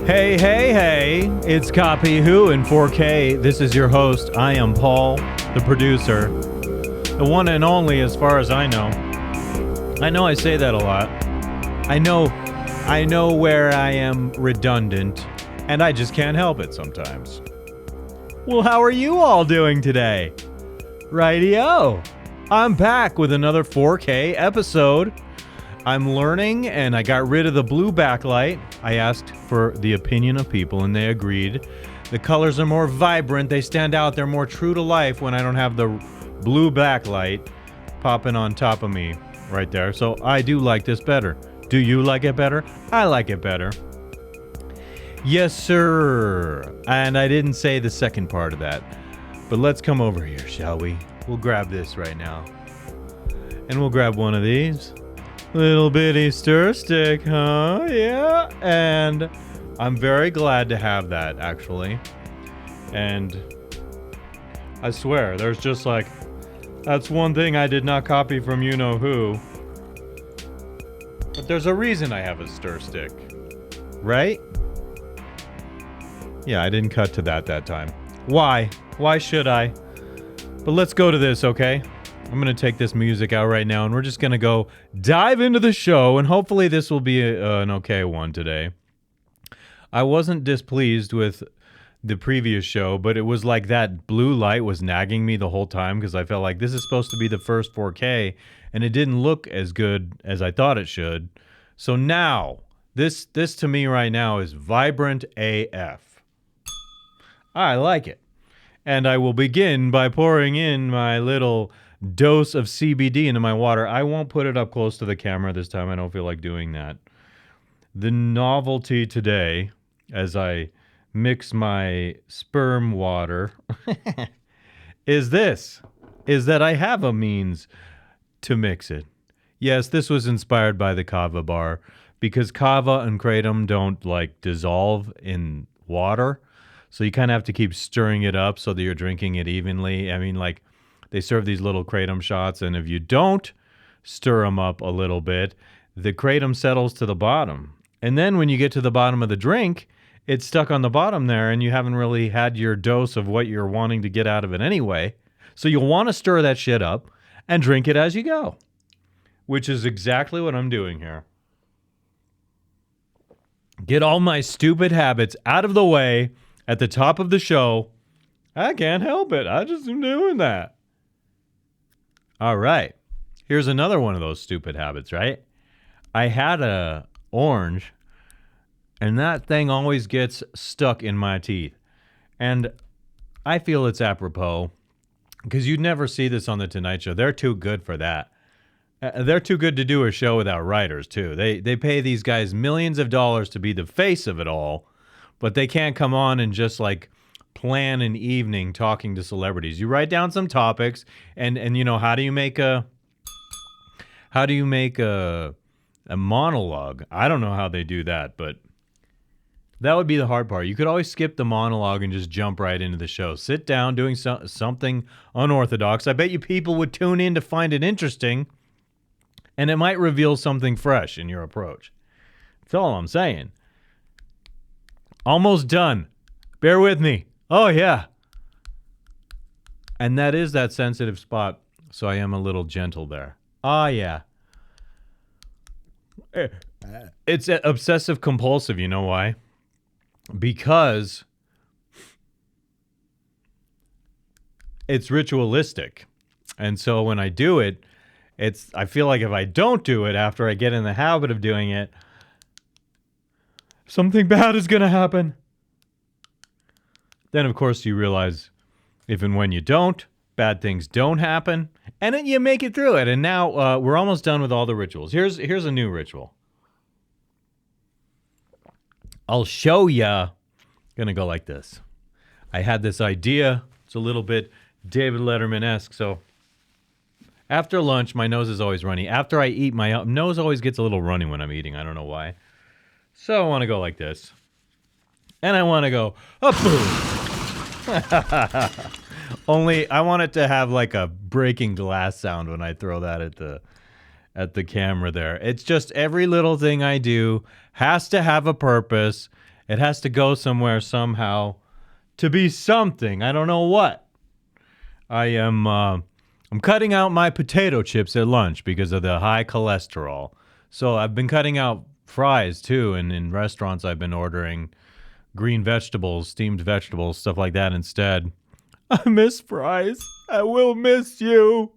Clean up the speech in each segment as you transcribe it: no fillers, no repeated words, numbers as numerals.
Hey, hey, hey, it's Copy Who in 4K. This is your host. I am Paul, the producer. The one and only as far as I know. I know I say that a lot. I know where I am redundant, and I just can't help it sometimes. Well, how are you all doing today? Rightio. I'm back with another 4K episode. I'm learning, and I got rid of the blue backlight. I asked for the opinion of people, and they agreed. The colors are more vibrant. They stand out. They're more true to life when I don't have the blue backlight popping on top of me right there. So I do like this better. Do you like it better? I like it better. Yes, sir. And I didn't say the second part of that. But let's come over here, shall we? We'll grab this right now. And we'll grab one of these. Little bitty stir stick, huh? Yeah. And I'm very glad to have that, actually. And I swear, there's just like, that's one thing I did not copy from you-know-who. But there's a reason I have a stir stick. Right? Yeah, I didn't cut to that time. Why? Why should I? But let's go to this, okay? I'm going to take this music out right now, and we're just going to go dive into the show, and hopefully this will be an okay one today. I wasn't displeased with the previous show, but it was like that blue light was nagging me the whole time because I felt like this is supposed to be the first 4K, and it didn't look as good as I thought it should. So now, this to me right now is vibrant AF. I like it. And I will begin by pouring in my little dose of CBD into my water. I won't put it up close to the camera this time. I don't feel like doing that. The novelty today, as I mix my sperm water, is that I have a means to mix it. Yes, this was inspired by the Kava Bar, because kava and kratom don't like dissolve in water. So you kind of have to keep stirring it up so that you're drinking it evenly. I mean, like, they serve these little kratom shots, and if you don't stir them up a little bit, the kratom settles to the bottom. And then when you get to the bottom of the drink, it's stuck on the bottom there, and you haven't really had your dose of what you're wanting to get out of it anyway. So you'll want to stir that shit up and drink it as you go, which is exactly what I'm doing here. Get all my stupid habits out of the way at the top of the show. I can't help it. I just am doing that. All right. Here's another one of those stupid habits, right? I had a orange, and that thing always gets stuck in my teeth. And I feel it's apropos, because you'd never see this on The Tonight Show. They're too good for that. They're too good to do a show without writers, too. They pay these guys millions of dollars to be the face of it all, but they can't come on and just like plan an evening talking to celebrities. You write down some topics, and you know, how do you make a monologue? I don't know how they do that, but that would be the hard part. You could always skip the monologue and just jump right into the show. Sit down doing something unorthodox. I bet you people would tune in to find it interesting, and it might reveal something fresh in your approach. That's all I'm saying. Almost done. Bear with me. Oh, yeah. And that is that sensitive spot, so I am a little gentle there. Ah, yeah. It's obsessive compulsive, you know why? Because it's ritualistic. And so when I do it, I feel like if I don't do it after I get in the habit of doing it, something bad is going to happen. Then, of course, you realize if and when you don't, bad things don't happen, and then you make it through it. And now we're almost done with all the rituals. Here's a new ritual. I'll show ya. Gonna go like this. I had this idea. It's a little bit David Letterman-esque. So after lunch, my nose is always runny. After I eat, my nose always gets a little runny when I'm eating. I don't know why. So I want to go like this. And I want to go, boom. Only I want it to have like a breaking glass sound when I throw that at the camera there. It's just every little thing I do has to have a purpose, It has to go somewhere somehow to be something. I don't know what. I'm cutting out my potato chips at lunch because of the high cholesterol. So I've been cutting out fries too, and in restaurants I've been ordering green vegetables, steamed vegetables, stuff like that instead. I miss fries. I will miss you.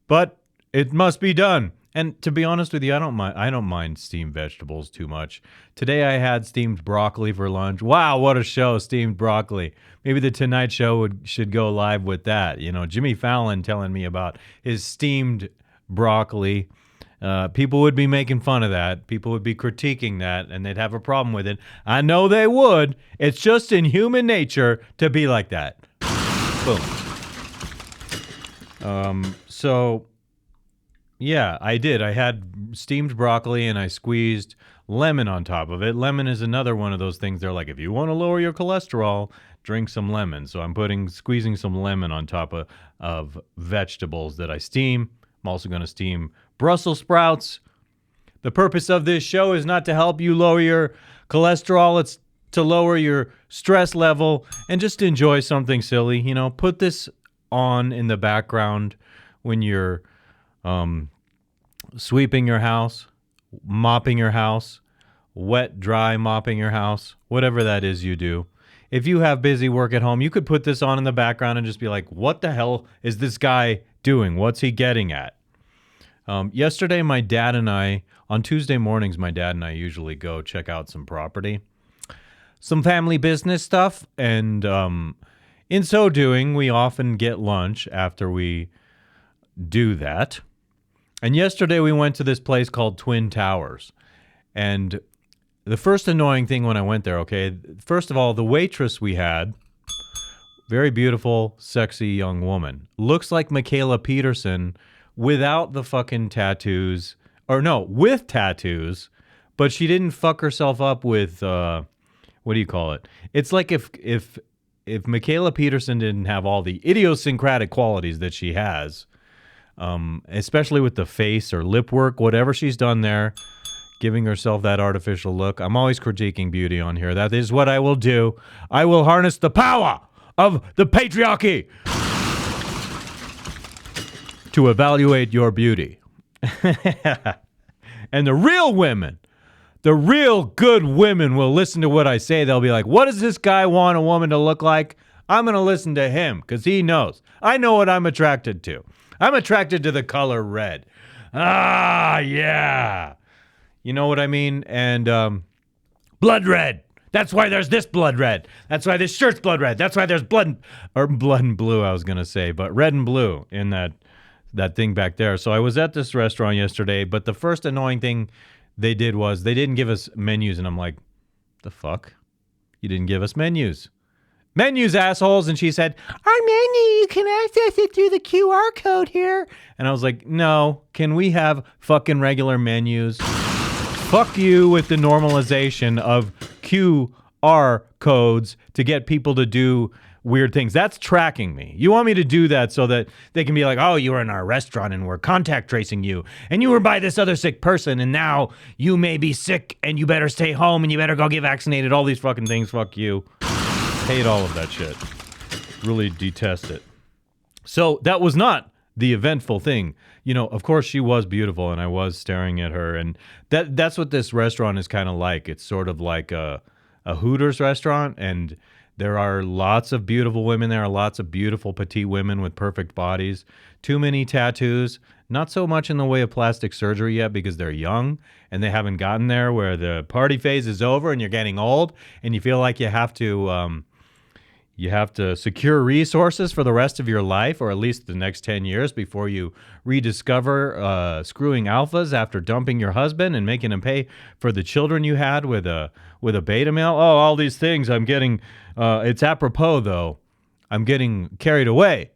But it must be done. And to be honest with you, I don't mind steamed vegetables too much. Today I had steamed broccoli for lunch. Wow, what a show, steamed broccoli. Maybe the Tonight Show should go live with that. You know, Jimmy Fallon telling me about his steamed broccoli. People would be making fun of that. People would be critiquing that, and they'd have a problem with it. I know they would. It's just in human nature to be like that. Boom. So, yeah, I did. I had steamed broccoli, and I squeezed lemon on top of it. Lemon is another one of those things. They're like, if you want to lower your cholesterol, drink some lemon. So I'm squeezing some lemon on top of vegetables that I steam. I'm also going to steam Brussels sprouts. The purpose of this show is not to help you lower your cholesterol. It's to lower your stress level and just enjoy something silly. You know, put this on in the background when you're sweeping your house, mopping your house, wet, dry mopping your house, whatever that is you do. If you have busy work at home, you could put this on in the background and just be like, what the hell is this guy doing? What's he getting at? Yesterday, my dad and I, on Tuesday mornings, my dad and I usually go check out some property, some family business stuff, and in so doing, we often get lunch after we do that. And yesterday, we went to this place called Twin Towers, and the first annoying thing when I went there, okay, first of all, the waitress we had, very beautiful, sexy young woman, looks like Mikhaila Peterson without the fucking tattoos, or no, with tattoos, but she didn't fuck herself up with, what do you call it? It's like if Mikhaila Peterson didn't have all the idiosyncratic qualities that she has, especially with the face or lip work, whatever she's done there, giving herself that artificial look. I'm always critiquing beauty on here. That is what I will do. I will harness the power of the patriarchy to evaluate your beauty. And the real women, the real good women will listen to what I say. They'll be like, what does this guy want a woman to look like? I'm going to listen to him because he knows. I know what I'm attracted to. I'm attracted to the color red. Ah, yeah. You know what I mean? And blood red. That's why there's this blood red. That's why this shirt's blood red. That's why there's blood and blue, I was going to say, but red and blue in that thing back there. So I was at this restaurant yesterday, but the first annoying thing they did was they didn't give us menus, and I'm like, the fuck? You didn't give us menus. Menus, assholes. And she said, our menu, you can access it through the QR code here. And I was like, no, can we have fucking regular menus? Fuck you with the normalization of QR codes to get people to do weird things. That's tracking me. You want me to do that so that they can be like, oh, you were in our restaurant and we're contact tracing you and you were by this other sick person and now you may be sick and you better stay home and you better go get vaccinated. All these fucking things. Fuck you. Hate all of that shit. Really detest it. So that was not the eventful thing. You know, of course she was beautiful and I was staring at her, and that's what this restaurant is kind of like. It's sort of like a Hooters restaurant, and there are lots of beautiful women. There are lots of beautiful petite women with perfect bodies. Too many tattoos. Not so much in the way of plastic surgery yet because they're young and they haven't gotten there where the party phase is over and you're getting old and you feel like you have to secure resources for the rest of your life, or at least the next 10 years before you rediscover screwing alphas after dumping your husband and making him pay for the children you had with a beta male. Oh, all these things I'm getting. It's apropos, though. I'm getting carried away,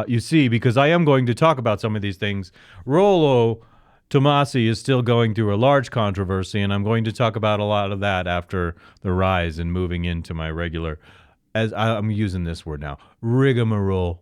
you see, because I am going to talk about some of these things. Rollo Tomassi is still going through a large controversy, and I'm going to talk about a lot of that after the rise and moving into my regular, as I'm using this word now, rigmarole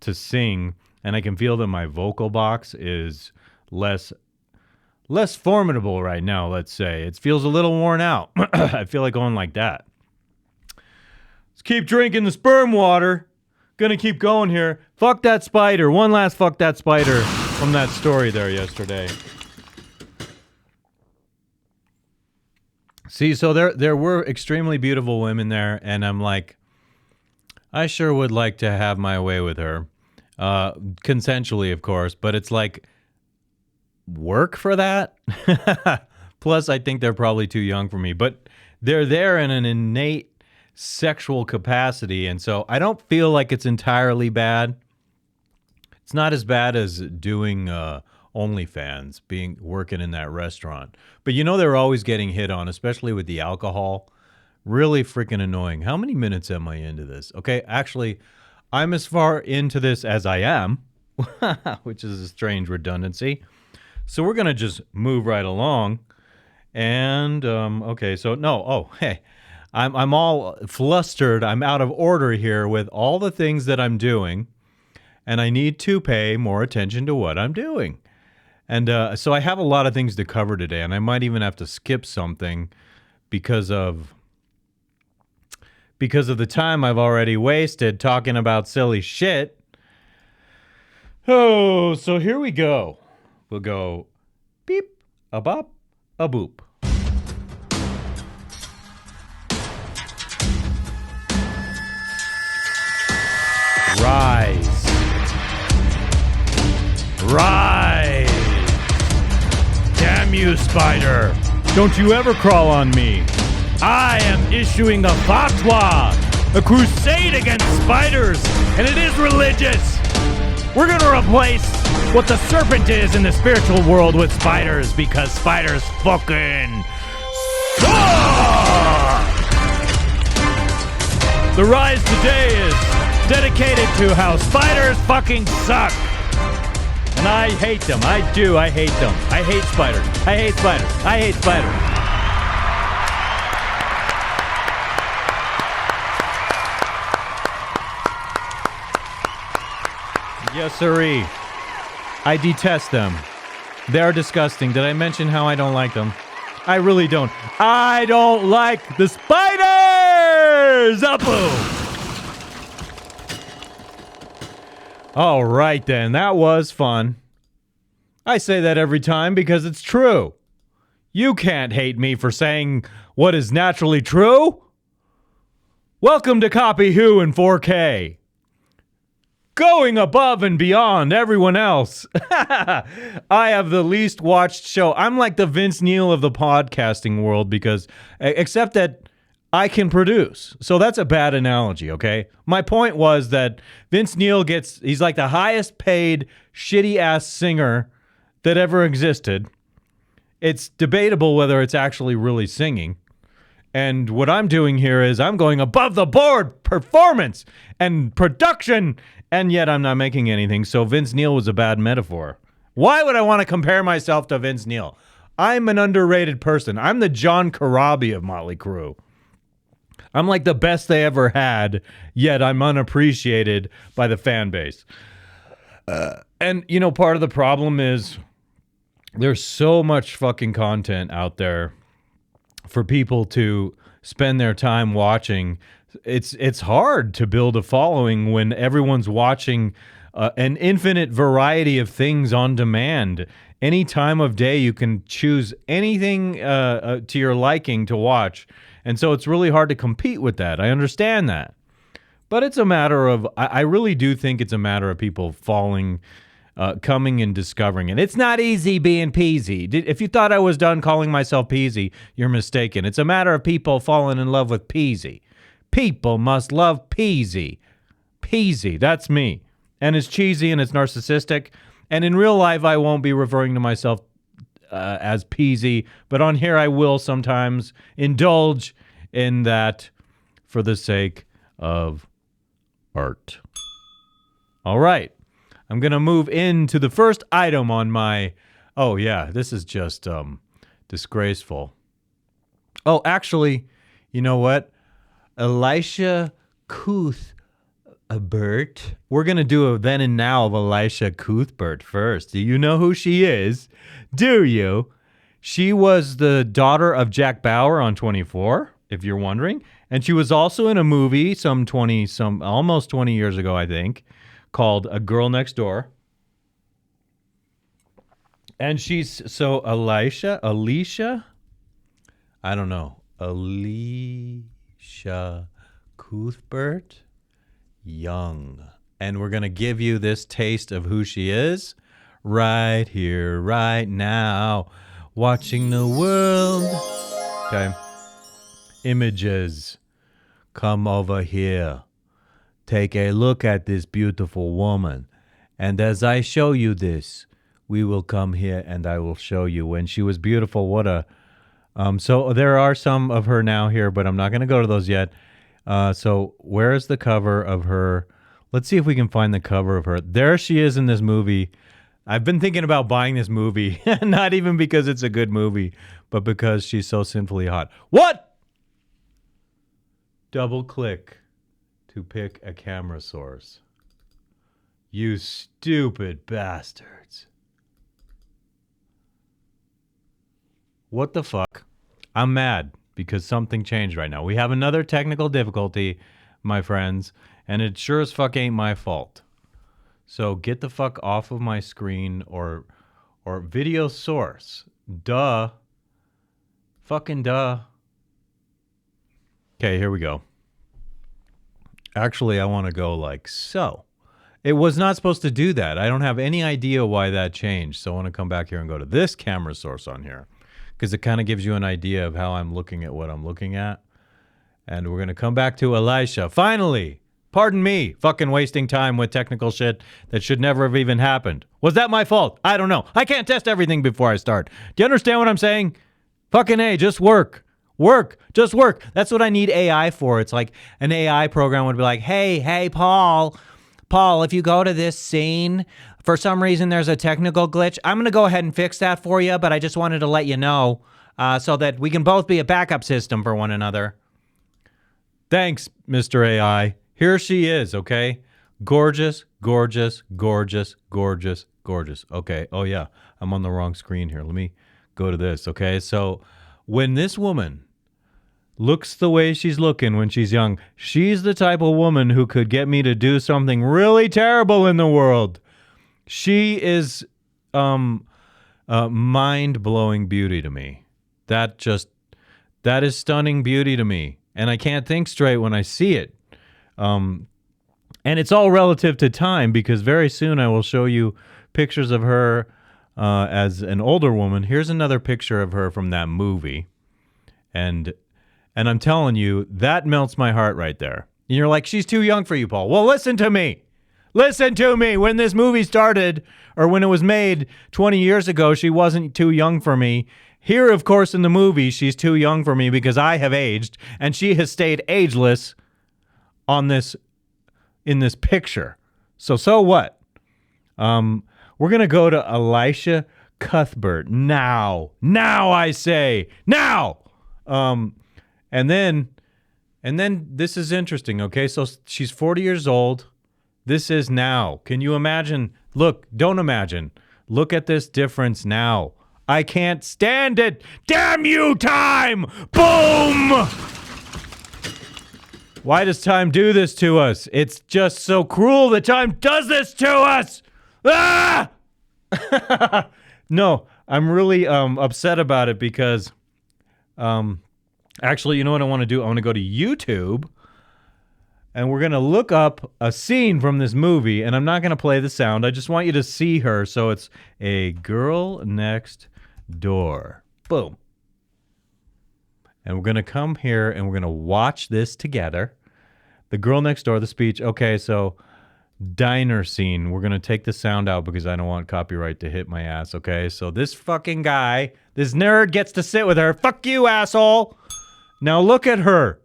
to sing, and I can feel that my vocal box is less formidable right now, let's say. It feels a little worn out. I feel like going like that. Let's keep drinking the sperm water. Gonna keep going here. Fuck that spider. One last fuck that spider from that story there yesterday. See, so there were extremely beautiful women there, and I'm like, I sure would like to have my way with her. Consensually, of course, but it's like, work for that? Plus, I think they're probably too young for me, but they're there in an innate sexual capacity, and so I don't feel like it's entirely bad. It's not as bad as doing OnlyFans, working in that restaurant. But you know they're always getting hit on, especially with the alcohol. Really freaking annoying. How many minutes am I into this? Okay, actually, I'm as far into this as I am, which is a strange redundancy. So we're going to just move right along. And, okay, so no, oh, hey, I'm all flustered. I'm out of order here with all the things that I'm doing. And I need to pay more attention to what I'm doing. And so I have a lot of things to cover today, and I might even have to skip something because of the time I've already wasted talking about silly shit. Oh, so here we go. We'll go beep, a bop, a boop. Rise. Rise! Damn you, spider! Don't you ever crawl on me! I am issuing a fatwa! A crusade against spiders! And it is religious! We're gonna replace what the serpent is in the spiritual world with spiders, because spiders fucking suck! The rise today is dedicated to how spiders fucking suck! And I hate them. I do. I hate them. I hate spiders. I hate spiders. I hate spiders. Yes, sirree. I detest them. They're disgusting. Did I mention how I don't like them? I really don't. I don't like the spiders! Up-boom! All right, then. That was fun. I say that every time because it's true. You can't hate me for saying what is naturally true. Welcome to Copy Who in 4K. Going above and beyond everyone else. I have the least watched show. I'm like the Vince Neil of the podcasting world because, except that I can produce. So that's a bad analogy, okay? My point was that Vince Neil he's like the highest paid shitty ass singer that ever existed. It's debatable whether it's actually really singing. And what I'm doing here is I'm going above the board performance and production, and yet I'm not making anything. So Vince Neil was a bad metaphor. Why would I want to compare myself to Vince Neil? I'm an underrated person. I'm the John Corabi of Motley Crue. I'm like the best they ever had, yet I'm unappreciated by the fan base. And, you know, part of the problem is there's so much fucking content out there for people to spend their time watching. It's hard to build a following when everyone's watching an infinite variety of things on demand. Any time of day you can choose anything to your liking to watch. And so it's really hard to compete with that. I understand that. But it's a matter of, I really do think it's a matter of people coming and discovering it. It's not easy being peasy. If you thought I was done calling myself peasy, you're mistaken. It's a matter of people falling in love with peasy. People must love peasy. Peasy, that's me. And it's cheesy and it's narcissistic. And in real life, I won't be referring to myself as peasy, but on here I will sometimes indulge in that for the sake of art. All right. I'm going to move into the first item on my... Oh, yeah, this is just disgraceful. Oh, actually, you know what? Elisha Cuthbert. A Bert. We're going to do a then and now of Elisha Cuthbert first. Do you know who she is? Do you? She was the daughter of Jack Bauer on 24, if you're wondering. And she was also in a movie almost 20 years ago, I think, called A Girl Next Door. And Alicia, I don't know. Elisha Cuthbert Young. And we're going to give you this taste of who she is right here, right now. Watching the world. Okay. Images. Come over here. Take a look at this beautiful woman. And as I show you this, we will come here and I will show you when she was beautiful. So there are some of her now here, but I'm not going to go to those yet. So where's the cover of her? Let's see if we can find the cover of her. There she is in this movie. I've been thinking about buying this movie, not even because it's a good movie, but because she's so sinfully hot. What? Double click to pick a camera source. You stupid bastards. What the fuck? I'm mad because something changed right now. We have another technical difficulty, my friends, and it sure as fuck ain't my fault. So get the fuck off of my screen or video source. Duh. Fucking duh. Okay, here we go. Actually, I want to go like so. It was not supposed to do that. I don't have any idea why that changed. So I want to come back here and go to this camera source on here because it kind of gives you an idea of how I'm looking at what I'm looking at. And we're going to come back to Elisha. Finally! Pardon me, fucking wasting time with technical shit that should never have even happened. Was that my fault? I don't know. I can't test everything before I start. Do you understand what I'm saying? Fucking A, just work. Work. Just work. That's what I need AI for. It's like an AI program would be like, hey, Paul, if you go to this scene, for some reason there's a technical glitch. I'm going to go ahead and fix that for you, but I just wanted to let you know so that we can both be a backup system for one another. Thanks, Mr. AI. Here she is, okay? Gorgeous, gorgeous, gorgeous, gorgeous, gorgeous. Okay, oh yeah, I'm on the wrong screen here. Let me go to this, okay? So when this woman looks the way she's looking when she's young, she's the type of woman who could get me to do something really terrible in the world. She is mind-blowing beauty to me. That is stunning beauty to me. And I can't think straight when I see it. And it's all relative to time because very soon I will show you pictures of her as an older woman. Here's another picture of her from that movie. And I'm telling you, that melts my heart right there. And you're like, she's too young for you, Paul. Well, listen to me. Listen to me. When this movie started, or when it was made 20 years ago, she wasn't too young for me. Here, of course, in the movie, she's too young for me because I have aged, and she has stayed ageless in this picture. So what? We're going to go to Elisha Cuthbert now. Now, I say. Now! And then this is interesting, okay? So she's 40 years old. This is now. Can you imagine? Look, don't imagine. Look at this difference now. I can't stand it. Damn you, time! Boom! Why does time do this to us? It's just so cruel that time does this to us! Ah! No, I'm really upset about it because actually, you know what I want to do? I want to go to YouTube and we're going to look up a scene from this movie, and I'm not going to play the sound. I just want you to see her. So it's A Girl Next Door. Boom. And we're going to come here and we're going to watch this together. The Girl Next Door, the speech. Okay, so diner scene. We're going to take the sound out because I don't want copyright to hit my ass, okay? So this fucking guy, this nerd gets to sit with her. Fuck you, asshole. Now look at her.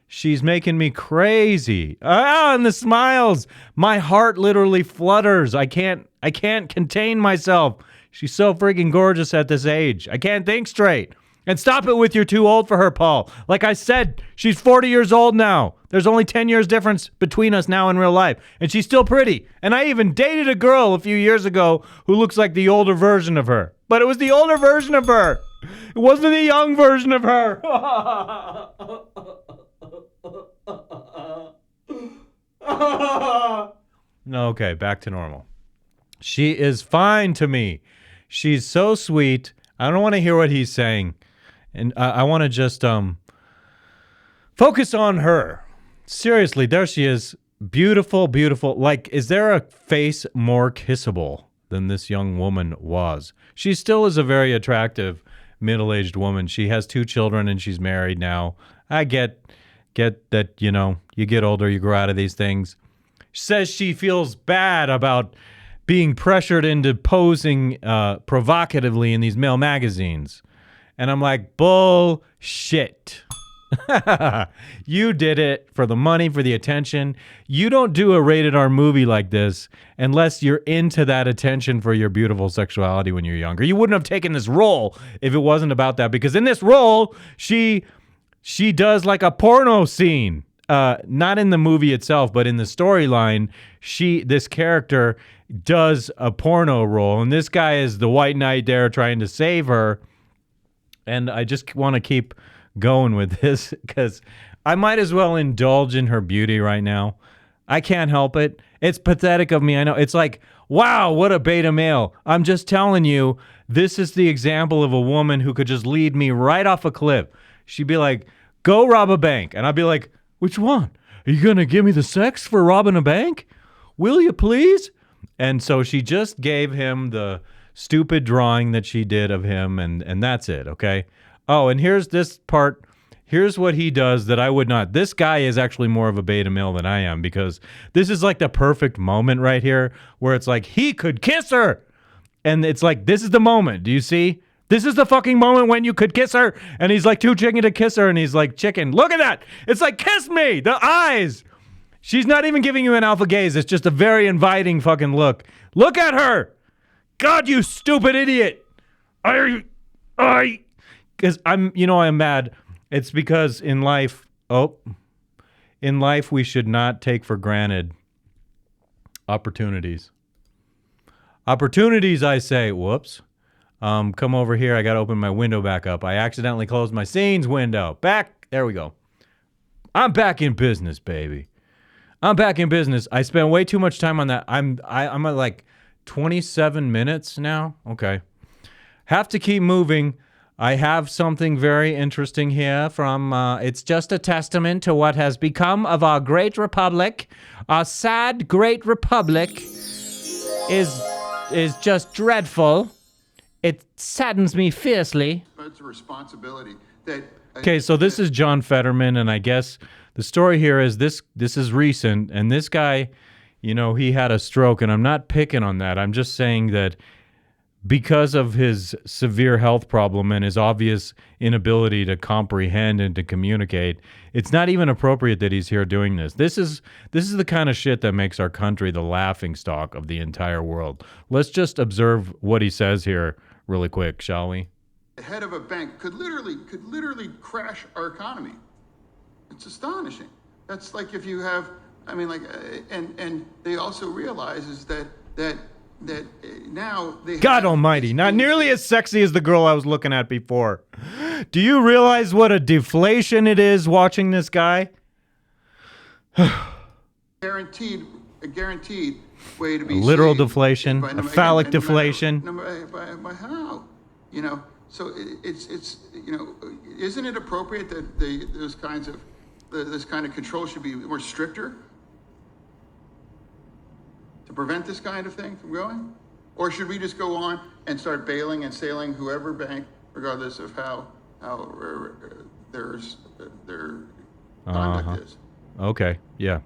She's making me crazy. And the smiles. My heart literally flutters. I can't contain myself. She's so freaking gorgeous at this age. I can't think straight. And stop it with you're too old for her, Paul. Like I said, she's 40 years old now. There's only 10 years difference between us now in real life. And she's still pretty. And I even dated a girl a few years ago who looks like the older version of her. But it was the older version of her. It wasn't the young version of her. Okay, back to normal. She is fine to me. She's so sweet. I don't want to hear what he's saying. And I want to just focus on her. Seriously, there she is. Beautiful, beautiful. Like, is there a face more kissable than this young woman was? She still is a very attractive middle-aged woman. She has 2 children and she's married now. I get that, you know, you get older, you grow out of these things. She says she feels bad about being pressured into posing provocatively in these male magazines. And I'm like, bullshit. You did it for the money, for the attention. You don't do a rated R movie like this unless you're into that attention for your beautiful sexuality when you're younger. You wouldn't have taken this role if it wasn't about that, because in this role, she does like a porno scene. Not in the movie itself, but in the storyline, this character does a porno role, and this guy is the white knight there trying to save her. And I just want to keep going with this because I might as well indulge in her beauty right now. I can't help it. It's pathetic of me. I know. It's like, wow, what a beta male. I'm just telling you, this is the example of a woman who could just lead me right off a cliff. She'd be like, go rob a bank. And I'd be like, which one? Are you going to give me the sex for robbing a bank? Will you please? And so she just gave him the stupid drawing that she did of him, and that's it, okay? Oh, and here's this part. Here's what he does that I would not. This guy is actually more of a beta male than I am, because this is like the perfect moment right here where it's like he could kiss her. And it's like, this is the moment. Do you see? This is the fucking moment when you could kiss her. And he's like too chicken to kiss her. And he's like, chicken, look at that. It's like, kiss me. The eyes. She's not even giving you an alpha gaze. It's just a very inviting fucking look. Look at her. God, you stupid idiot. Because I'm mad. It's because in life we should not take for granted opportunities. Opportunities, I say. Whoops. Come over here. I got to open my window back up. I accidentally closed my scenes window. Back. There we go. I'm back in business, baby. I'm back in business. I spent way too much time on that. I'm at like 27 minutes now. Okay. Have to keep moving. I have something very interesting here from, it's just a testament to what has become of our great republic. Our sad great republic is just dreadful. It saddens me fiercely. It's a responsibility that... Okay, so this is John Fetterman, and I guess the story here is this is recent, and this guy, he had a stroke, and I'm not picking on that. I'm just saying that because of his severe health problem and his obvious inability to comprehend and to communicate, it's not even appropriate that he's here doing this. This is the kind of shit that makes our country the laughingstock of the entire world. Let's just observe what he says here really quick, shall we? The head of a bank could literally crash our economy. It's astonishing. That's like if you have, and they also realize is that now they God almighty, not nearly as sexy as the girl I was looking at before. Do you realize what a deflation it is watching this guy? a guaranteed way to be literal saved deflation, a phallic deflation. By how? So it's isn't it appropriate that this kind of control should be more stricter to prevent this kind of thing from going? Or should we just go on and start bailing and sailing whoever bank, regardless of how their conduct is? Okay, yeah.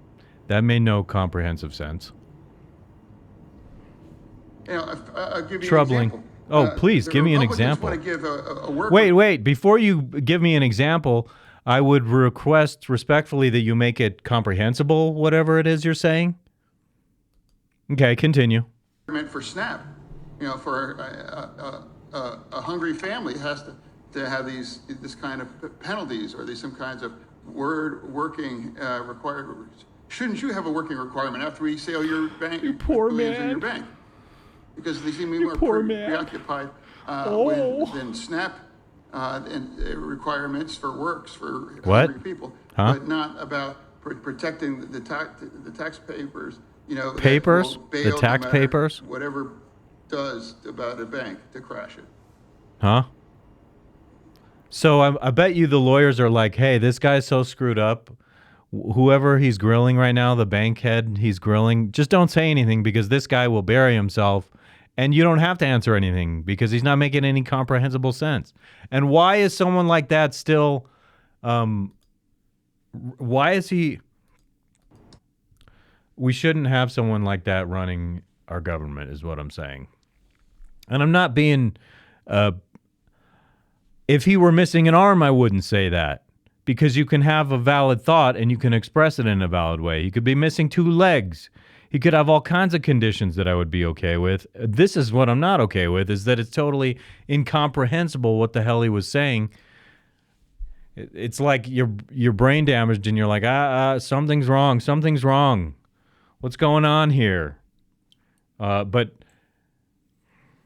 That made no comprehensive sense. I'll give you Troubling. an example. Please, give me an example. Want to give a work Wait. Before you give me an example, I would request respectfully that you make it comprehensible, whatever it is you're saying. Okay, continue. For SNAP, for a hungry family has to have this kind of penalties or some kinds of working required. Shouldn't you have a working requirement after we sell your bank? You poor billions in man. your bank? Because they seem to be more poor man. preoccupied than SNAP and requirements for works for What? hungry people, Huh? but not about protecting the tax papers. You know, Papers? that will bail The no tax matter papers? Whatever does about a bank to crash it. Huh? So I bet you the lawyers are like, hey, this guy's so screwed up. Whoever he's grilling right now, the bank head he's grilling, just don't say anything because this guy will bury himself and you don't have to answer anything because he's not making any comprehensible sense. And why is someone like that still, why is he, we shouldn't have someone like that running our government is what I'm saying. And I'm not being, if he were missing an arm, I wouldn't say that. Because you can have a valid thought and you can express it in a valid way. He could be missing 2 legs. He could have all kinds of conditions that I would be okay with. This is what I'm not okay with, is that it's totally incomprehensible what the hell he was saying. It's like you're brain damaged and you're like, something's wrong. Something's wrong. What's going on here? But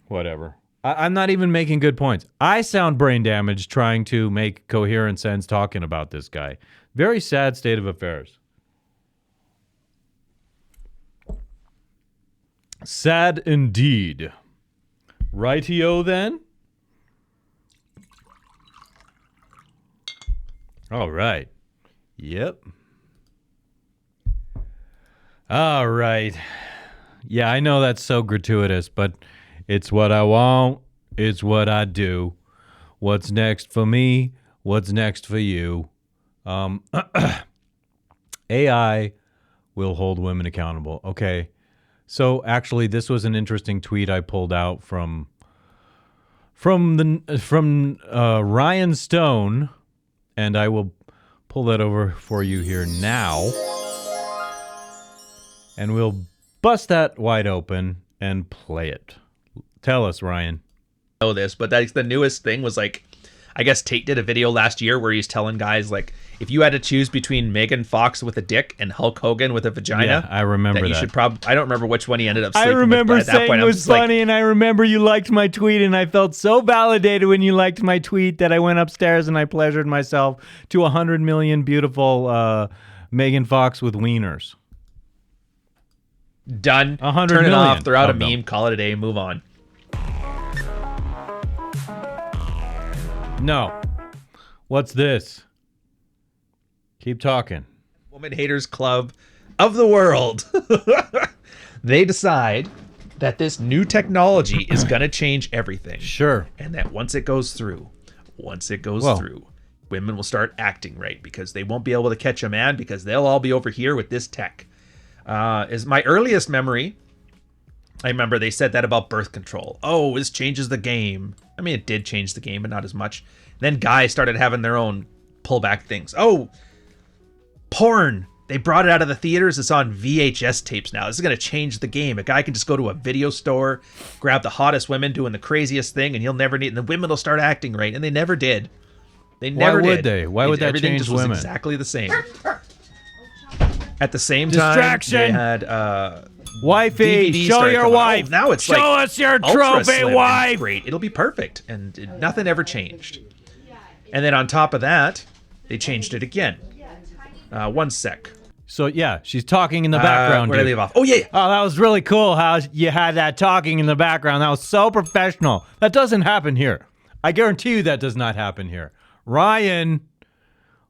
whatever. I'm not even making good points. I sound brain damaged trying to make coherent sense talking about this guy. Very sad state of affairs. Sad indeed. Rightio then? All right. Yep. All right. Yeah, I know that's so gratuitous, but it's what I want. It's what I do. What's next for me? What's next for you? AI will hold women accountable. Okay. So actually, this was an interesting tweet I pulled out from Rian Stone, and I will pull that over for you here now, and we'll bust that wide open and play it. Tell us, Ryan. Know this, but that's the newest thing was like, I guess Tate did a video last year where he's telling guys like, if you had to choose between Megan Fox with a dick and Hulk Hogan with a vagina, Yeah, I remember that. You should probably. I don't remember which one he ended up. I Sleeping remember with, but at that saying point, it was funny, and I remember you liked my tweet, and I felt so validated when you liked my tweet that I went upstairs and I pleasured myself to 100 million beautiful Megan Fox with wieners. Done. 100 Turn it million off. Throw out a of them. meme. Call it a day. Move on. No. What's this? Keep talking. Woman Haters Club of the world. They decide that this new technology is going to change everything. Sure. And that once it goes through, women will start acting right because they won't be able to catch a man because they'll all be over here with this tech. Is my earliest memory. I remember they said that about birth control. Oh, this changes the game. I mean, it did change the game, but not as much. Then guys started having their own pullback things. Oh, porn. They brought it out of the theaters. It's on VHS tapes now. This is going to change the game. A guy can just go to a video store, grab the hottest women doing the craziest thing, and he'll never need. And the women will start acting right. And they never did. They never did. Why would they? Why would that Everything change just was women? exactly the same. At the same time, Distraction. they had Wifey, DVDs show started your coming out. wife. Oh, now it's show like us your ultra trophy slim and wife. Great, it'll be perfect, and nothing ever changed. And then on top of that, they changed it again. 1 sec. So yeah, she's talking in the background. Where did I dude. leave off? Oh yeah. Oh, that was really cool how you had that talking in the background. That was so professional. That doesn't happen here. I guarantee you that does not happen here. Ryan,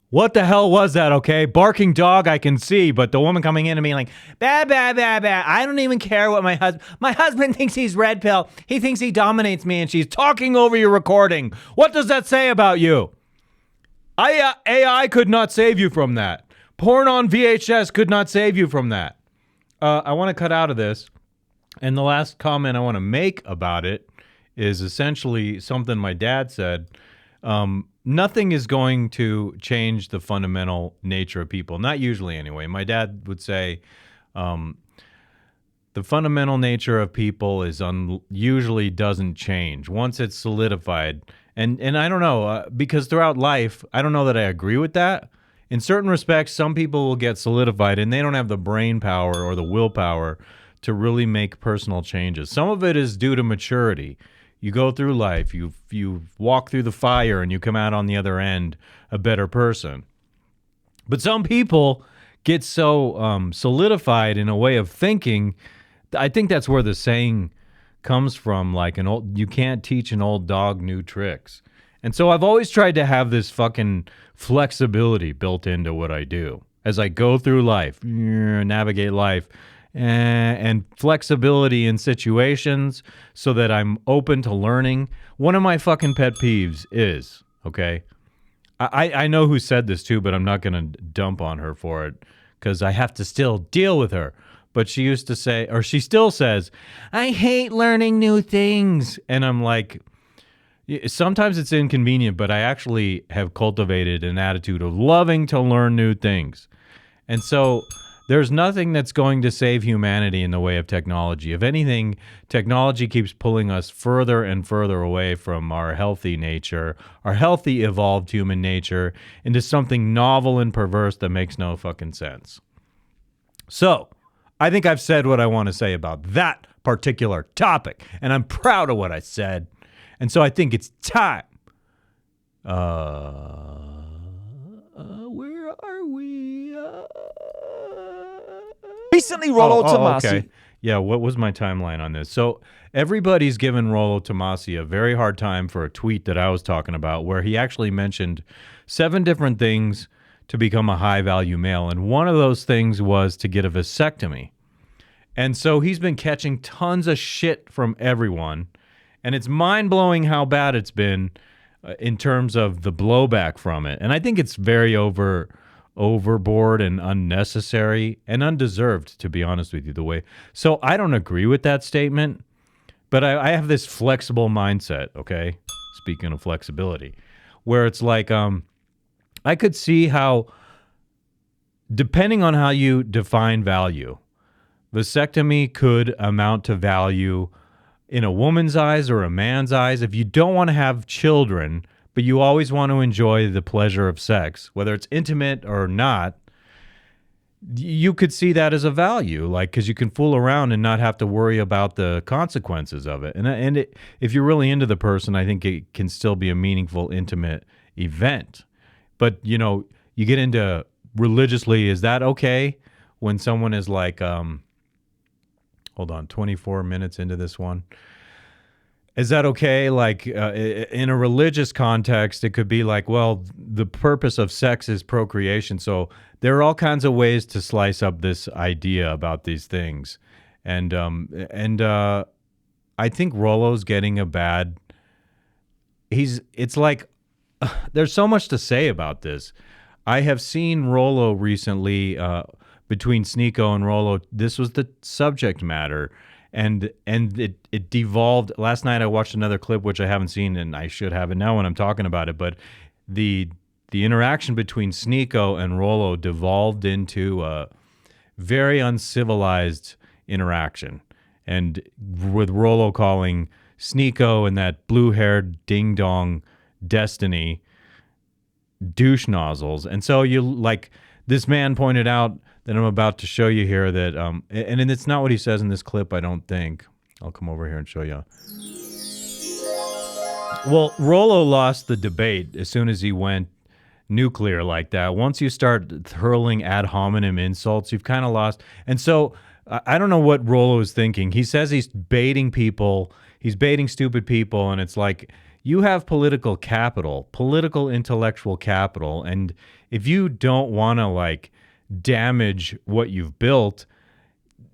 what the hell was that, okay? Barking dog I can see, but the woman coming in and being like, bah, bah, bah, bah. I don't even care what my husband thinks he's red pill. He thinks he dominates me, and she's talking over your recording. What does that say about you? AI could not save you from that. Porn on VHS could not save you from that. I want to cut out of this. And the last comment I want to make about it is essentially something my dad said. Nothing is going to change the fundamental nature of people. Not usually, anyway. My dad would say the fundamental nature of people is usually doesn't change once it's solidified. And I don't know, because throughout life, I don't know that I agree with that. In certain respects, some people will get solidified and they don't have the brain power or the willpower to really make personal changes. Some of it is due to maturity. You go through life, you walk through the fire, and you come out on the other end a better person. But some people get so solidified in a way of thinking. I think that's where the saying comes from, like you can't teach an old dog new tricks. And so I've always tried to have this fucking flexibility built into what I do as I go through life, navigate life, and flexibility in situations so that I'm open to learning. One of my fucking pet peeves is, okay, I know who said this too, but I'm not going to dump on her for it because I have to still deal with her. But she used to say, or she still says, I hate learning new things. And I'm like, sometimes it's inconvenient, but I actually have cultivated an attitude of loving to learn new things. And so there's nothing that's going to save humanity in the way of technology. If anything, technology keeps pulling us further and further away from our healthy nature, our healthy, evolved human nature, into something novel and perverse that makes no fucking sense. So, I think I've said what I want to say about that particular topic, and I'm proud of what I said. And so I think it's time. Where are we? Recently, Rollo Tomassi. Okay. Yeah, what was my timeline on this? So everybody's given Rollo Tomassi a very hard time for a tweet that I was talking about where he actually mentioned 7 different things to become a high-value male, and one of those things was to get a vasectomy. And so he's been catching tons of shit from everyone, and it's mind-blowing how bad it's been in terms of the blowback from it. And I think it's very overboard and unnecessary and undeserved, to be honest with you, the way. So I don't agree with that statement, but I have this flexible mindset, okay? Speaking of flexibility, where it's like I could see how, depending on how you define value, vasectomy could amount to value in a woman's eyes or a man's eyes. If you don't want to have children, but you always want to enjoy the pleasure of sex, whether it's intimate or not, you could see that as a value, like, because you can fool around and not have to worry about the consequences of it. And if you're really into the person, I think it can still be a meaningful, intimate event. But, you know, you get into religiously, is that okay when someone is like, hold on, 24 minutes into this one. Is that okay? Like, in a religious context, it could be like, well, the purpose of sex is procreation. So there are all kinds of ways to slice up this idea about these things. And I think Rollo's getting a bad, it's like, there's so much to say about this. I have seen Rollo recently, between Sneeko and Rollo, this was the subject matter. And it devolved. Last night I watched another clip, which I haven't seen, and I should have it now when I'm talking about it. But the interaction between Sneeko and Rollo devolved into a very uncivilized interaction. And with Rollo calling Sneeko and that blue-haired ding-dong Destiny douche nozzles. And so you, like, this man pointed out that I'm about to show you here that, and it's not what he says in this clip, I don't think. I'll come over here and show you. Well, Rollo lost the debate as soon as he went nuclear like that. Once you start hurling ad hominem insults, you've kind of lost. And so I don't know what Rollo is thinking. He says he's baiting people. He's baiting stupid people. And it's like, you have political capital, political intellectual capital. And if you don't want to, like, damage what you've built,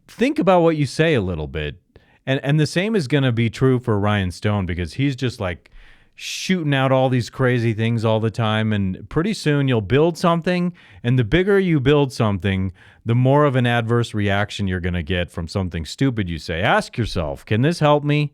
think about what you say a little bit. And the same is going to be true for Rian Stone, because he's just like shooting out all these crazy things all the time. And pretty soon you'll build something. And the bigger you build something, the more of an adverse reaction you're going to get from something stupid you say. Ask yourself, can this help me?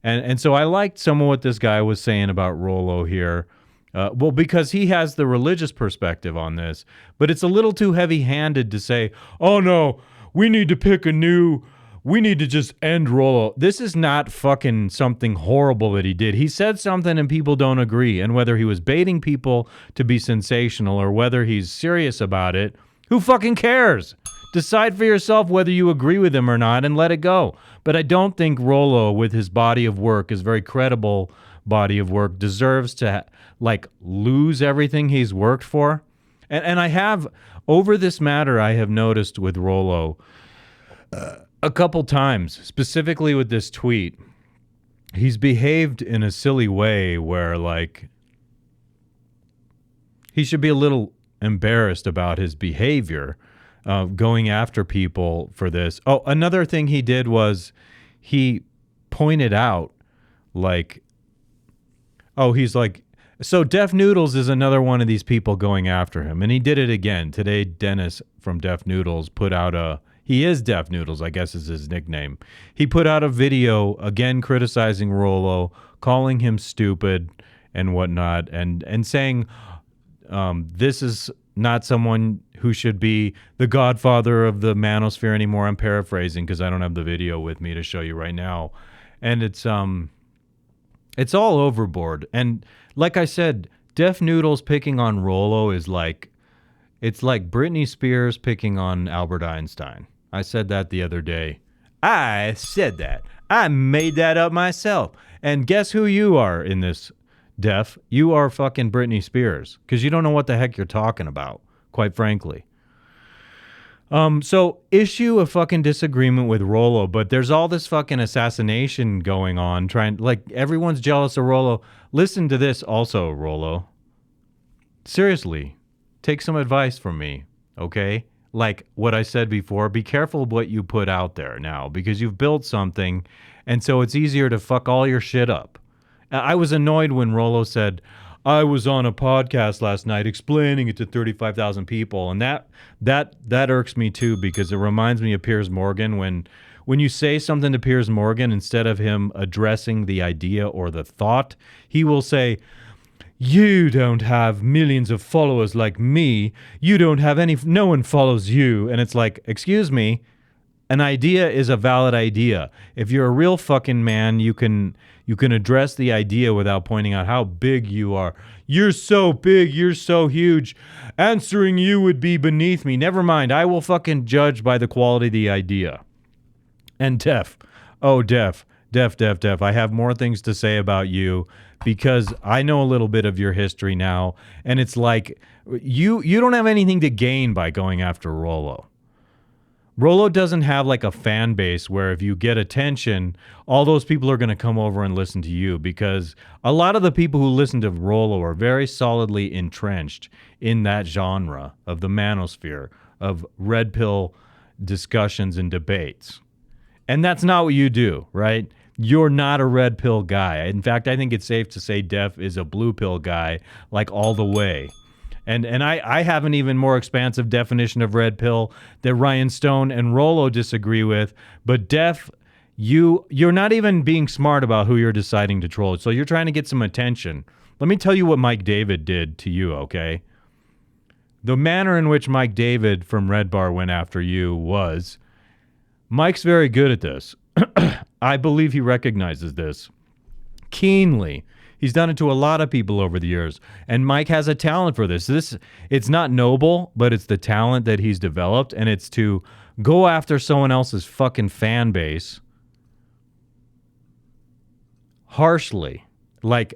And so I liked some of what this guy was saying about Rollo here. Well, because he has the religious perspective on this, but it's a little too heavy-handed to say, oh no, we need to pick a new we need to just end Rollo. This is not fucking something horrible that he did. He said something and people don't agree. And whether he was baiting people to be sensational or whether he's serious about it, who fucking cares? Decide for yourself whether you agree with him or not and let it go. But I don't think Rollo, with his body of work, his very credible body of work, deserves to like lose everything he's worked for. And I have, over this matter, I have noticed with Rollo a couple times, specifically with this tweet, he's behaved in a silly way where like he should be a little embarrassed about his behavior, going after people for this. Oh, another thing he did was he pointed out like, oh, he's like, so Def Noodles is another one of these people going after him. And he did it again. Today, Dennis from Def Noodles put out he is Def Noodles, I guess is his nickname. He put out a video, again, criticizing Rollo, calling him stupid and whatnot, and saying this is not someone who should be the godfather of the manosphere anymore. I'm paraphrasing because I don't have the video with me to show you right now. And it's all overboard. And like I said, Def Noodles picking on Rollo is like, it's like Britney Spears picking on Albert Einstein. I said that the other day. I said that. I made that up myself. And guess who you are in this, Def? You are fucking Britney Spears because you don't know what the heck you're talking about, quite frankly. So issue a fucking disagreement with Rollo, but there's all this fucking assassination going on, like everyone's jealous of Rollo. Listen to this also, Rollo. Seriously, take some advice from me, okay? Like what I said before, be careful what you put out there now because you've built something, and so it's easier to fuck all your shit up. I was annoyed when Rollo said, I was on a podcast last night explaining it to 35,000 people. And that irks me too, because it reminds me of Piers Morgan. When you say something to Piers Morgan, instead of him addressing the idea or the thought, he will say, you don't have millions of followers like me. You don't have no one follows you. And it's like, excuse me, an idea is a valid idea. If you're a real fucking man, you can address the idea without pointing out how big you are. You're so big, you're so huge. Answering you would be beneath me. Never mind, I will fucking judge by the quality of the idea. And Def, I have more things to say about you because I know a little bit of your history now, and it's like you don't have anything to gain by going after Rollo. Rollo doesn't have like a fan base where if you get attention, all those people are going to come over and listen to you, because a lot of the people who listen to Rollo are very solidly entrenched in that genre of the manosphere, of red pill discussions and debates. And that's not what you do, right? You're not a red pill guy. In fact, I think it's safe to say Def is a blue pill guy, like all the way. And I have an even more expansive definition of red pill that Rian Stone and Rollo disagree with. But Def, you're not even being smart about who you're deciding to troll. So you're trying to get some attention. Let me tell you what Mike David did to you, okay? The manner in which Mike David from Red Bar went after you was, Mike's very good at this. I believe he recognizes this keenly. He's done it to a lot of people over the years. And Mike has a talent for this. It's not noble, but it's the talent that he's developed. And it's to go after someone else's fucking fan base harshly. Like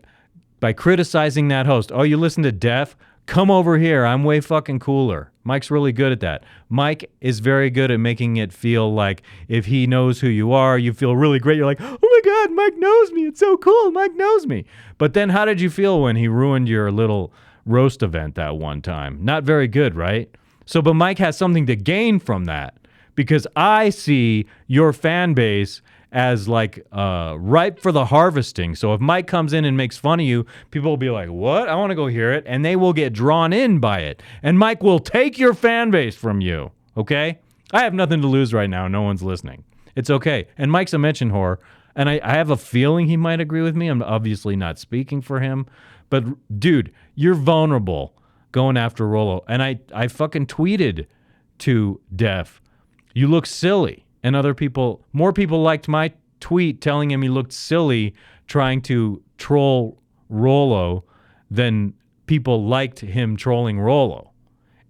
by criticizing that host. Oh, you listen to Def? Come over here. I'm way fucking cooler. Mike's really good at that. Mike is very good at making it feel like if he knows who you are, you feel really great. You're like, oh my God, Mike knows me. It's so cool. Mike knows me. But then how did you feel when he ruined your little roast event that one time? Not very good, right? So, but Mike has something to gain from that, because I see your fan base as like ripe for the harvesting. So if Mike comes in and makes fun of you, people will be like, what? I want to go hear it. And they will get drawn in by it. And Mike will take your fan base from you. Okay? I have nothing to lose right now. No one's listening. It's okay. And Mike's a mention whore. And I have a feeling he might agree with me. I'm obviously not speaking for him. But dude, you're vulnerable going after Rollo. And I fucking tweeted to Def, you look silly. And more people liked my tweet telling him he looked silly trying to troll Rollo than people liked him trolling Rollo.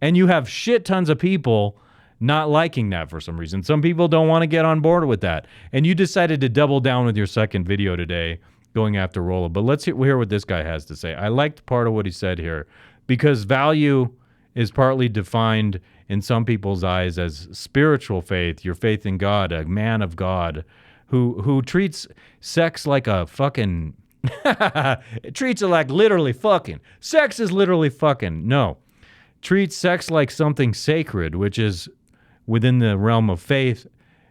And you have shit tons of people not liking that for some reason. Some people don't want to get on board with that. And you decided to double down with your second video today going after Rollo. But let's hear what this guy has to say. I liked part of what he said here because value is partly defined in some people's eyes as spiritual faith, your faith in God, a man of God who treats sex like a fucking... treats it like literally fucking. Sex is literally fucking. No. Treats sex like something sacred, which is within the realm of faith.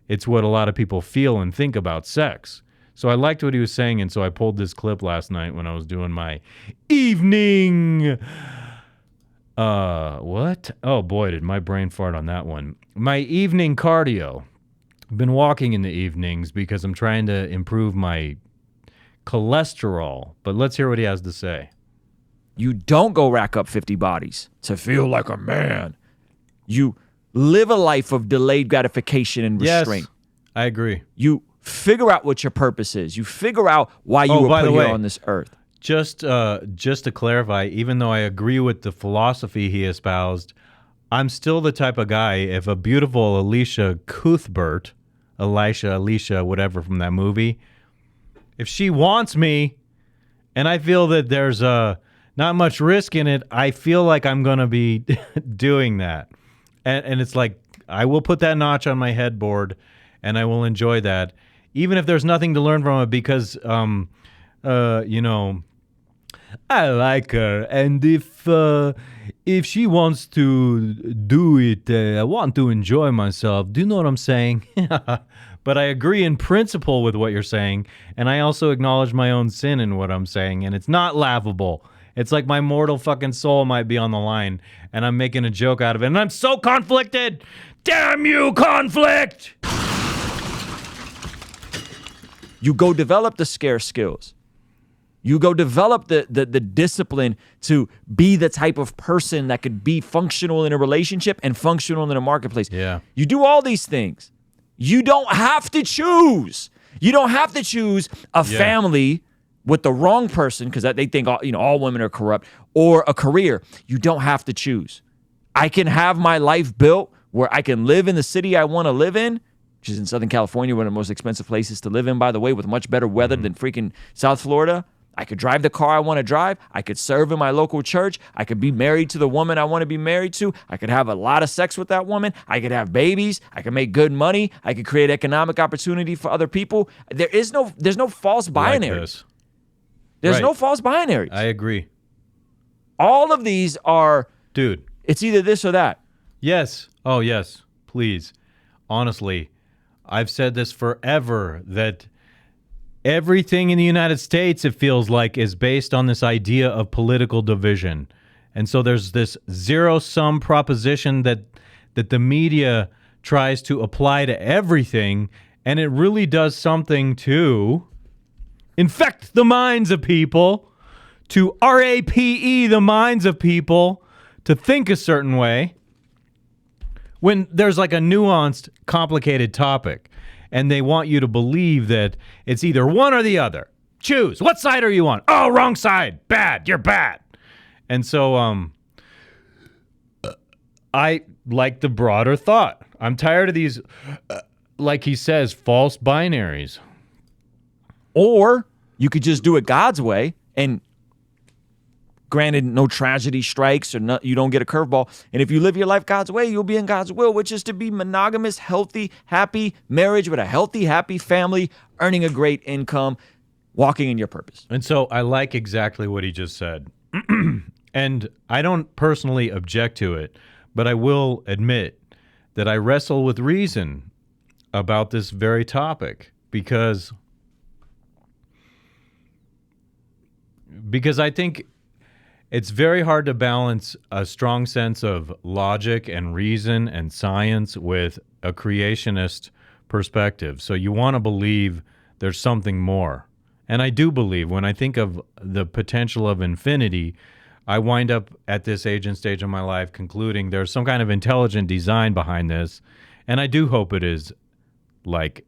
It's what a lot of people feel and think about sex. So I liked what he was saying, and so I pulled this clip last night when I was doing my evening... what? Oh boy, did my brain fart on that one. My evening cardio. I've been walking in the evenings because I'm trying to improve my cholesterol. But let's hear what he has to say. You don't go rack up 50 bodies to feel like a man. You live a life of delayed gratification and restraint. Yes, I agree. You figure out what your purpose is. You figure out why you were put here on this earth. Just to clarify, even though I agree with the philosophy he espoused, I'm still the type of guy, if a beautiful Elisha Cuthbert, Elisha, whatever from that movie, if she wants me and I feel that there's not much risk in it, I feel like I'm going to be doing that. And it's like, I will put that notch on my headboard and I will enjoy that, even if there's nothing to learn from it because, I like her, and if she wants to do it, I want to enjoy myself. Do you know what I'm saying? But I agree in principle with what you're saying, and I also acknowledge my own sin in what I'm saying, and it's not laughable. It's like my mortal fucking soul might be on the line, and I'm making a joke out of it, and I'm so conflicted! Damn you, conflict! You go develop the scarce skills. You go develop the discipline to be the type of person that could be functional in a relationship and functional in a marketplace. Yeah. You do all these things. You don't have to choose. You don't have to choose a family with the wrong person because they think all women are corrupt, or a career. You don't have to choose. I can have my life built where I can live in the city I want to live in, which is in Southern California, one of the most expensive places to live in, by the way, with much better weather than freaking South Florida. I could drive the car I want to drive. I could serve in my local church. I could be married to the woman I want to be married to. I could have a lot of sex with that woman. I could have babies. I could make good money. I could create economic opportunity for other people. There's no false binaries. There's no false binaries. I agree. All of these are... Dude. It's either this or that. Yes. Oh, yes. Please. Honestly, I've said this forever, that everything in the United States, it feels like, is based on this idea of political division. And so there's this zero-sum proposition that the media tries to apply to everything, and it really does something to infect the minds of people, to RAPE the minds of people, to think a certain way, when there's like a nuanced, complicated topic. And they want you to believe that it's either one or the other. Choose. What side are you on? Oh, wrong side. Bad. You're bad. And so I like the broader thought. I'm tired of these, like he says, false binaries. Or you could just do it God's way, and granted, no tragedy strikes, or you don't get a curveball. And if you live your life God's way, you'll be in God's will, which is to be monogamous, healthy, happy marriage with a healthy, happy family, earning a great income, walking in your purpose. And so I like exactly what he just said. And I don't personally object to it, but I will admit that I wrestle with reason about this very topic because I think it's very hard to balance a strong sense of logic and reason and science with a creationist perspective. So you want to believe there's something more. And I do believe, when I think of the potential of infinity, I wind up at this age and stage of my life concluding there's some kind of intelligent design behind this. And I do hope it is like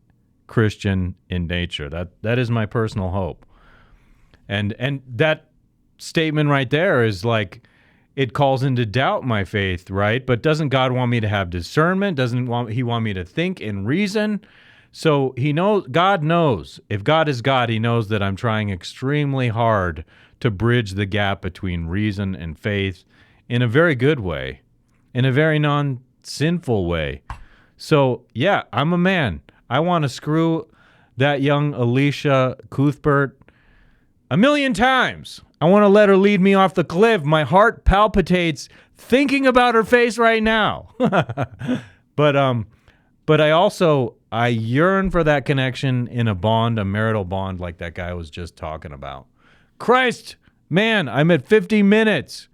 Christian in nature. That is my personal hope. And that statement right there is like, it calls into doubt my faith, right? But doesn't God want me to have discernment? Doesn't he want me to think and reason? So he knows, God knows. If God is God, he knows that I'm trying extremely hard to bridge the gap between reason and faith in a very good way, in a very non-sinful way. So, yeah, I'm a man. I want to screw that young Elisha Cuthbert a million times. I want to let her lead me off the cliff. My heart palpitates thinking about her face right now. But I yearn for that connection in a bond, a marital bond like that guy was just talking about. Christ, man, I'm at 50 minutes.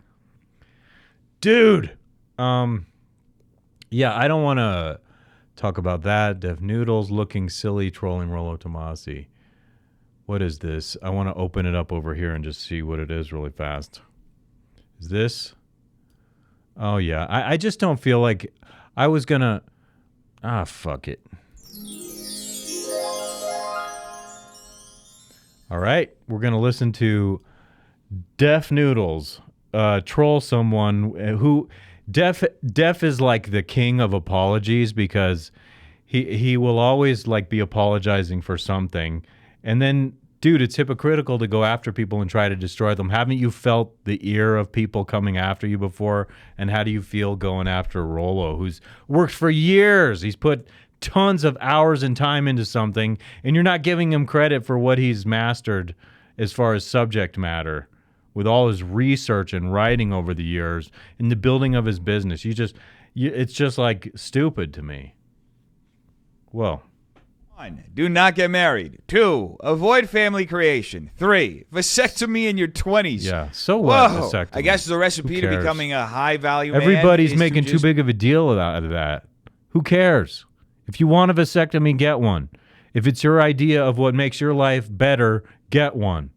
Dude. Yeah, I don't want to talk about that. Dev Noodles looking silly trolling Rollo Tomassi. What is this? I want to open it up over here and just see what it is really fast. Is this? Oh, yeah. I just don't feel like I was going to... fuck it. All right. We're going to listen to Deaf Noodles troll someone who... Def is like the king of apologies because he will always like be apologizing for something. And then, dude, it's hypocritical to go after people and try to destroy them. Haven't you felt the ear of people coming after you before? And how do you feel going after Rollo, who's worked for years? He's put tons of hours and time into something, and you're not giving him credit for what he's mastered as far as subject matter with all his research and writing over the years and the building of his business. It's just like stupid to me. Whoa. 1. Do not get married. 2. Avoid family creation. 3. Vasectomy in your 20s. Yeah, so what? Whoa. Vasectomy. I guess the recipe to becoming a high-value man Everybody's is making to too big of a deal out of that. Who cares? If you want a vasectomy, get one. If it's your idea of what makes your life better, get one.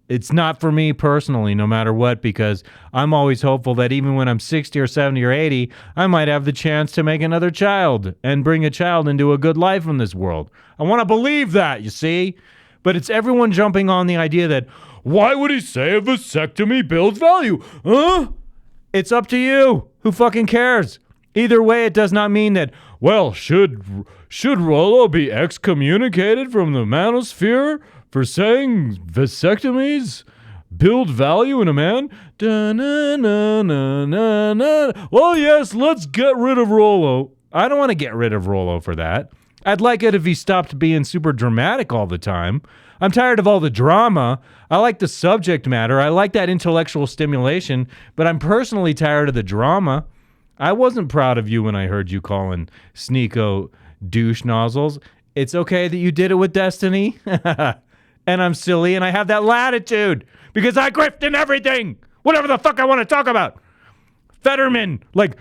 It's not for me personally, no matter what, because I'm always hopeful that even when I'm 60 or 70 or 80, I might have the chance to make another child and bring a child into a good life in this world. I want to believe that, you see? But it's everyone jumping on the idea that, why would he say a vasectomy builds value? Huh? It's up to you. Who fucking cares? Either way, it does not mean that, well, should Rollo be excommunicated from the manosphere for saying vasectomies build value in a man? Well, yes, let's get rid of Rollo. I don't want to get rid of Rollo for that. I'd like it if he stopped being super dramatic all the time. I'm tired of all the drama. I like the subject matter. I like that intellectual stimulation, but I'm personally tired of the drama. I wasn't proud of you when I heard you calling Sneeko douche nozzles. It's okay that you did it with Destiny. And I'm silly, and I have that latitude because I grift in everything, whatever the fuck I want to talk about. Fetterman, like,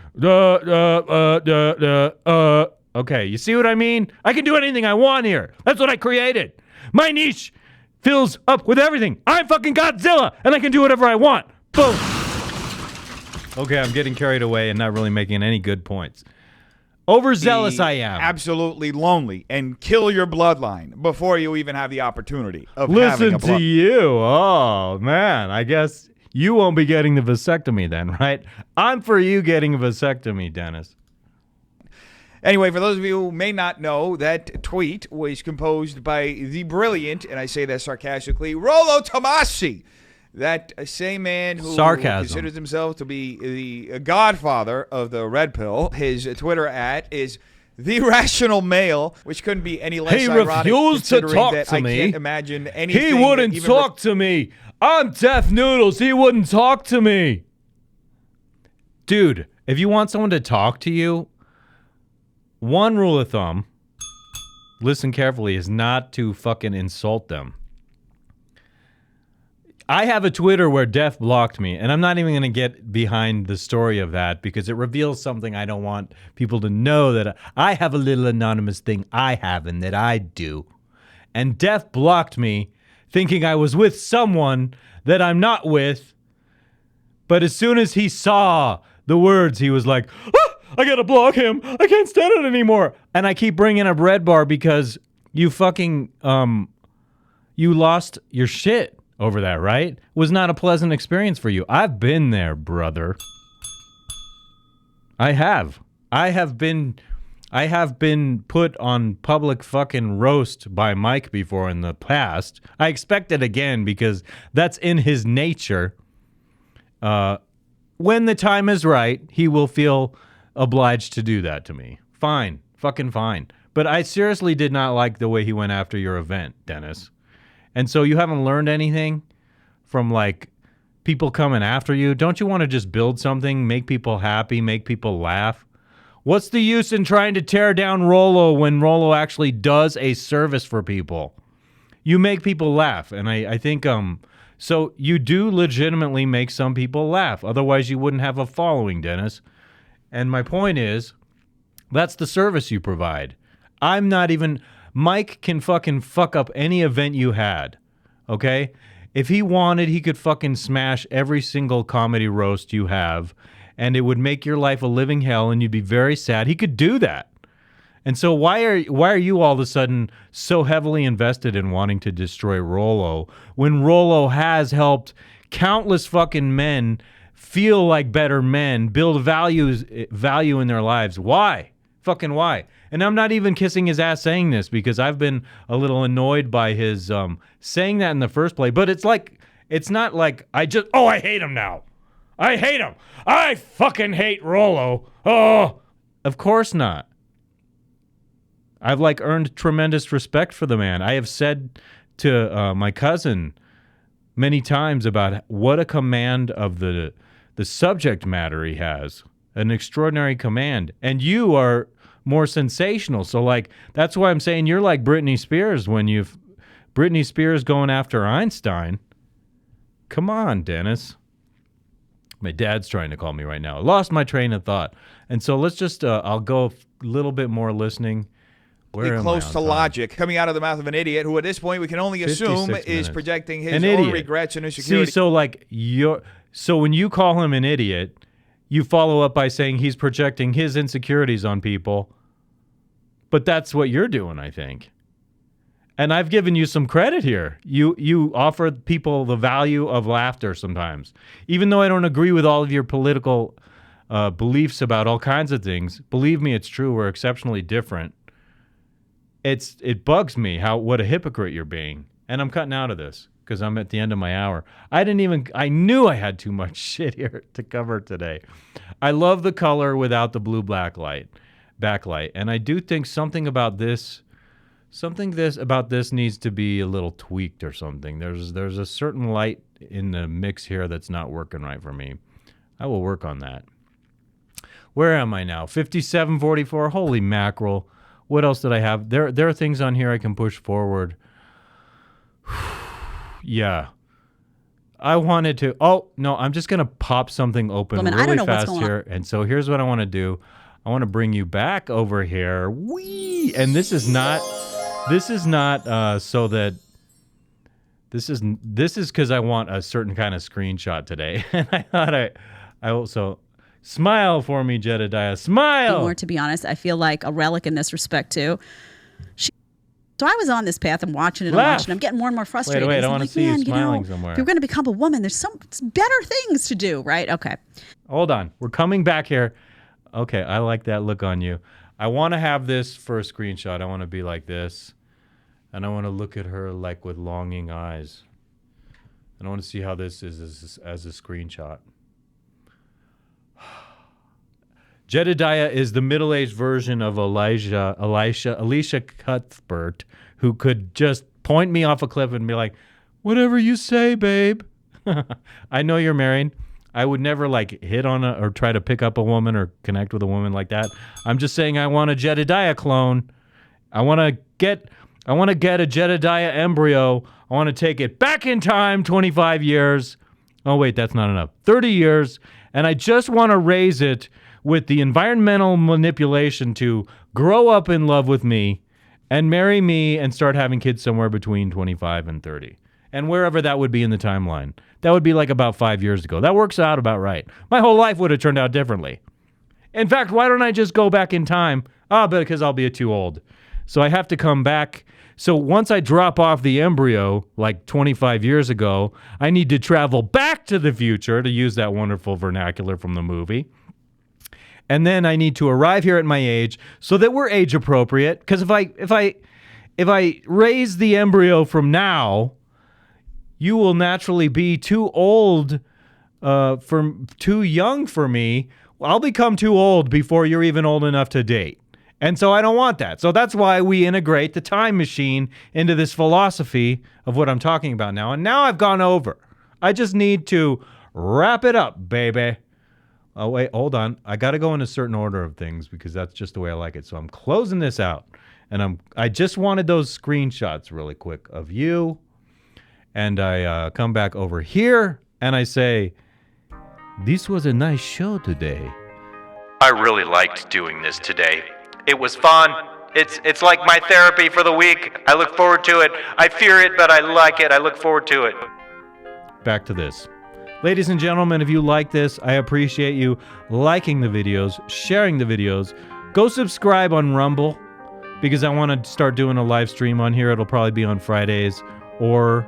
okay, you see what I mean? I can do anything I want here. That's what I created. My niche fills up with everything. I'm fucking Godzilla, and I can do whatever I want. Boom. Okay, I'm getting carried away and not really making any good points. Overzealous I am. absolutely lonely and kill your bloodline before you even have the opportunity of having a Listen to you. Oh, man. I guess you won't be getting the vasectomy then, right? I'm for you getting a vasectomy, Dennis. Anyway, for those of you who may not know, that tweet was composed by the brilliant, and I say that sarcastically, Rollo Tomassi. That same man who considers himself to be the godfather of the red pill. His Twitter is the rational male, which couldn't be any less ironic. He refused to talk that to me. I can't imagine anything. He wouldn't talk to me. I'm Deaf Noodles. He wouldn't talk to me. Dude, if you want someone to talk to you, one rule of thumb, listen carefully, is not to fucking insult them. I have a Twitter where Def blocked me, and I'm not even going to get behind the story of that because it reveals something I don't want people to know, that I have a little anonymous thing I have and that I do. And Def blocked me thinking I was with someone that I'm not with, but as soon as he saw the words, he was like, I gotta block him. I can't stand it anymore. And I keep bringing up Red Bar because you fucking, you lost your shit over that, right? Was not a pleasant experience for you. I've been there, brother. I have been put on public fucking roast by Mike before in the past. I expect it again because that's in his nature. When the time is right, he will feel obliged to do that to me. Fine. Fucking fine. But I seriously did not like the way he went after your event, Dennis. And so you haven't learned anything from, like, people coming after you? Don't you want to just build something, make people happy, make people laugh? What's the use in trying to tear down Rollo when Rollo actually does a service for people? You make people laugh, and I think so you do legitimately make some people laugh. Otherwise, you wouldn't have a following, Dennis. And my point is, that's the service you provide. I'm not even... Mike can fucking fuck up any event you had, okay? If he wanted, he could fucking smash every single comedy roast you have, and it would make your life a living hell, and you'd be very sad. He could do that. And so why are you all of a sudden so heavily invested in wanting to destroy Rollo when Rollo has helped countless fucking men feel like better men, build value in their lives? Why? Fucking why? And I'm not even kissing his ass saying this because I've been a little annoyed by his saying that in the first place. But it's not like I hate him now. I hate him. I fucking hate Rollo. Oh, of course not. I've earned tremendous respect for the man. I have said to my cousin many times about what a command of the subject matter he has. An extraordinary command. And you are more sensational. So that's why I'm saying you're like Britney Spears when Britney Spears going after Einstein. Come on, Dennis. My dad's trying to call me right now. I lost my train of thought. And so let's just, I'll go a little bit more listening. Where am close I on to time? logic coming out of the mouth of an idiot who at this point we can only assume 56 is minutes. projecting his An own idiot. regrets and insecurity. See, so when you call him an idiot, you follow up by saying he's projecting his insecurities on people. But that's what you're doing, I think. And I've given you some credit here. You offer people the value of laughter sometimes. Even though I don't agree with all of your political beliefs about all kinds of things, believe me, it's true. We're exceptionally different. It bugs me what a hypocrite you're being. And I'm cutting out of this because I'm at the end of my hour. I knew I had too much shit here to cover today. I love the color without the blue backlight. And I do think something about this needs to be a little tweaked or something. There's a certain light in the mix here that's not working right for me. I will work on that. Where am I now? 5744. Holy mackerel. What else did I have? There are things on here I can push forward. Yeah. I wanted to... Oh, no, I'm just going to pop something open really fast here. And so here's what I want to do. I want to bring you back over here. Whee! And this is not so that... This is because I want a certain kind of screenshot today. And I thought I also... Smile for me, Jedidiah. Smile! More, to be honest, I feel like a relic in this respect, too. So I was on this path and watching it and watching it. I'm getting more and more frustrated. Wait, I want to see you smiling somewhere. If you're going to become a woman, there's some better things to do, right? Okay. Hold on. We're coming back here. Okay, I like that look on you. I want to have this for a screenshot. I want to be like this. And I want to look at her like with longing eyes. And I want to see how this is as a screenshot. Jedidiah is the middle-aged version of Elisha Cuthbert, who could just point me off a cliff and be like, whatever you say, babe. I know you're married. I would never hit on or try to pick up a woman or connect with a woman like that. I'm just saying I want a Jedidiah clone. I want to get a Jedidiah embryo. I want to take it back in time 25 years. Oh, wait, that's not enough. 30 years. And I just want to raise it with the environmental manipulation to grow up in love with me and marry me and start having kids somewhere between 25 and 30. And wherever that would be in the timeline. That would be about 5 years ago. That works out about right. My whole life would have turned out differently In fact, why don't I just go back in time? Because I'll be too old. So I have to come back. So once I drop off the embryo, like 25 years ago, I need to travel back to the future, to use that wonderful vernacular from the movie. And then I need to arrive here at my age so that we're age appropriate. Because if I raise the embryo from now, you will naturally be too old, too young for me. I'll become too old before you're even old enough to date. And so I don't want that. So that's why we integrate the time machine into this philosophy of what I'm talking about now. And now I've gone over. I just need to wrap it up, baby. Oh, wait, hold on. I got to go in a certain order of things because that's just the way I like it. So I'm closing this out. And I just wanted those screenshots really quick of you. And I come back over here and I say, this was a nice show today. I really liked doing this today. It was fun. It's like my therapy for the week. I look forward to it. I fear it, but I like it. I look forward to it. Back to this. Ladies and gentlemen, if you like this, I appreciate you liking the videos, sharing the videos. Go subscribe on Rumble because I want to start doing a live stream on here. It'll probably be on Fridays or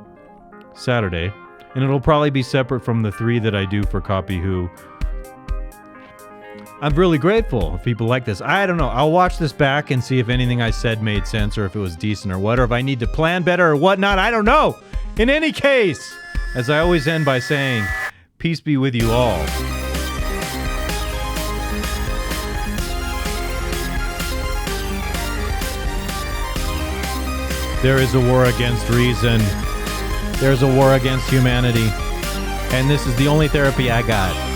Saturday. And it'll probably be separate from the 3 that I do for Copy Who. I'm really grateful if people like this. I don't know. I'll watch this back and see if anything I said made sense or if it was decent or what, or if I need to plan better or whatnot. I don't know. In any case, as I always end by saying, peace be with you all. There is a war against reason. There's a war against humanity. And this is the only therapy I got.